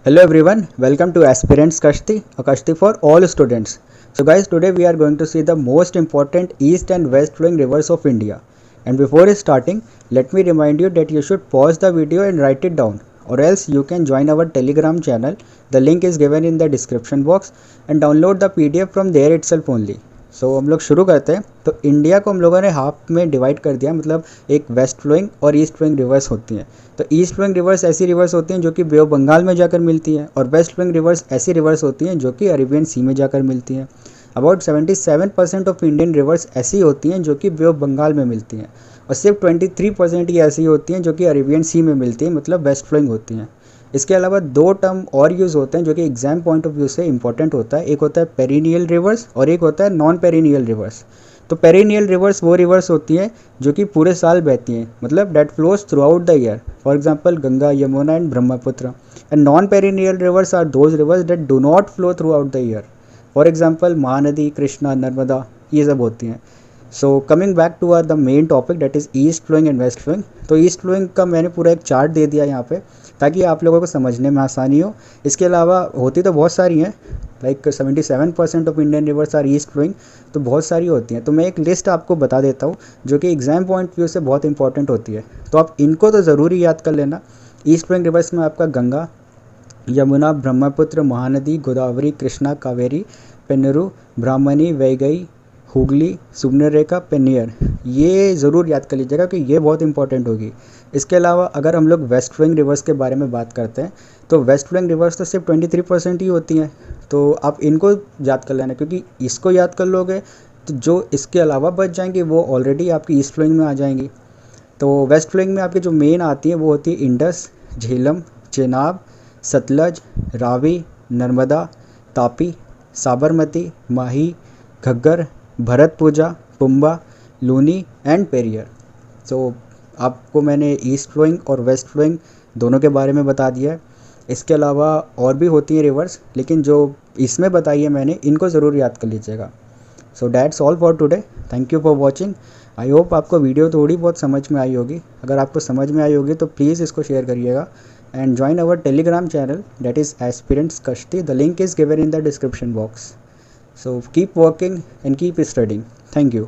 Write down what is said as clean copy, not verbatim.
Hello everyone, welcome to Aspirants Kashti, a Kashti for all students. So guys, today we are going to see the most important east and west flowing rivers of India. And before starting, let me remind you that you should pause the video and write it down, or else you can join our Telegram channel. The link is given in the description box and download the PDF from there itself only. हम लोग शुरू करते हैं। तो India को हम लोगों ने हाफ में डिवाइड कर दिया, मतलब एक वेस्ट फ्लोइंग और ईस्ट फ्लोइंग रिवर्स होती हैं। तो ईस्ट फ्लोइंग रिवर्स ऐसी रिवर्स होती हैं जो कि बे ऑफ बंगाल में जाकर मिलती हैं, और वेस्ट फ्लोइंग रिवर्स ऐसी रिवर्स होती हैं जो कि अरेबियन सी में जाकर मिलती हैं। अबाउट 77% ऑफ इंडियन रिवर्स ऐसी होती हैं जो कि बे ऑफ बंगाल में मिलती हैं, और सिर्फ 23% ही ऐसी होती हैं जो कि अरेबियन सी में मिलती हैं, मतलब वेस्ट फ्लोइंग होती हैं। इसके अलावा दो टर्म और यूज़ होते हैं जो कि एग्जाम पॉइंट ऑफ व्यू से इंपॉर्टेंट होता है। एक होता है पेरिनियल रिवर्स और एक होता है नॉन पेरिनियल रिवर्स। तो पेरिनियल रिवर्स वो रिवर्स होती हैं जो कि पूरे साल बहती हैं, मतलब that flows throughout the year, for example Ganga, Yamuna and Brahmaputra. And non perennial rivers are those rivers that do not flow throughout the year, for example Mahanadi, Krishna, Narmada, ये सब होती हैं। So coming back to our the main topic that is east flowing and waste flowing. तो east flowing का मैंने पूरा एक chart दे दिया यहाँ पे, ताकि आप लोगों को समझने में आसानी हो। इसके अलावा होती तो बहुत सारी हैं, like 77% of Indian rivers are east flowing, तो बहुत सारी होती हैं। तो मैं एक लिस्ट आपको बता देता हूँ जो कि एग्जाम पॉइंट व्यू से बहुत इंपॉर्टेंट होती है, तो आप इनको तो ज़रूरी याद कर लेना। ईस्ट फ्लोइंग रिवर्स में आपका गंगा, यमुना, ब्रह्मपुत्र, महानदी, गोदावरी, कृष्णा, कावेरी, पेन्नरू, ब्राह्मणी, वैगई, हुगली, सुवर्णरेखा, पेन्नियर, ये ज़रूर याद कर लीजिएगा कि ये बहुत इंपॉर्टेंट होगी। इसके अलावा अगर हम लोग वेस्ट फ्लोइंग रिवर्स के बारे में बात करते हैं, तो वेस्ट फ्लोइंग रिवर्स तो सिर्फ 23% ही होती हैं, तो आप इनको याद कर लेना, क्योंकि इसको याद कर लोगे तो जो इसके अलावा बच जाएंगे वो ऑलरेडी आपकी ईस्ट फ्लोइंग में आ जाएंगी। तो वेस्ट फ्लोइंग में आपकी जो मेन आती है वो होती है Indus, Jhelum, Chenab, Sutlej, Ravi, Narmada, Tapi, Sabarmati, Mahi, Ghaggar, Bharathapuzha, Pamba, Luni and Periyar. So आपको मैंने ईस्ट फ्लोइंग और वेस्ट फ्लोइंग दोनों के बारे में बता दिया है। इसके अलावा और भी होती हैं रिवर्स, लेकिन जो इसमें बताई है मैंने, इनको ज़रूर याद कर लीजिएगा। So that's all for today. Thank you for watching. I hope आपको वीडियो थोड़ी बहुत समझ में आई होगी। अगर आपको समझ में आई होगी तो प्लीज़ इसको शेयर करिएगा and join our Telegram channel that is aspirants Kashti. The link is given in the description box. So keep working and keep studying. Thank you.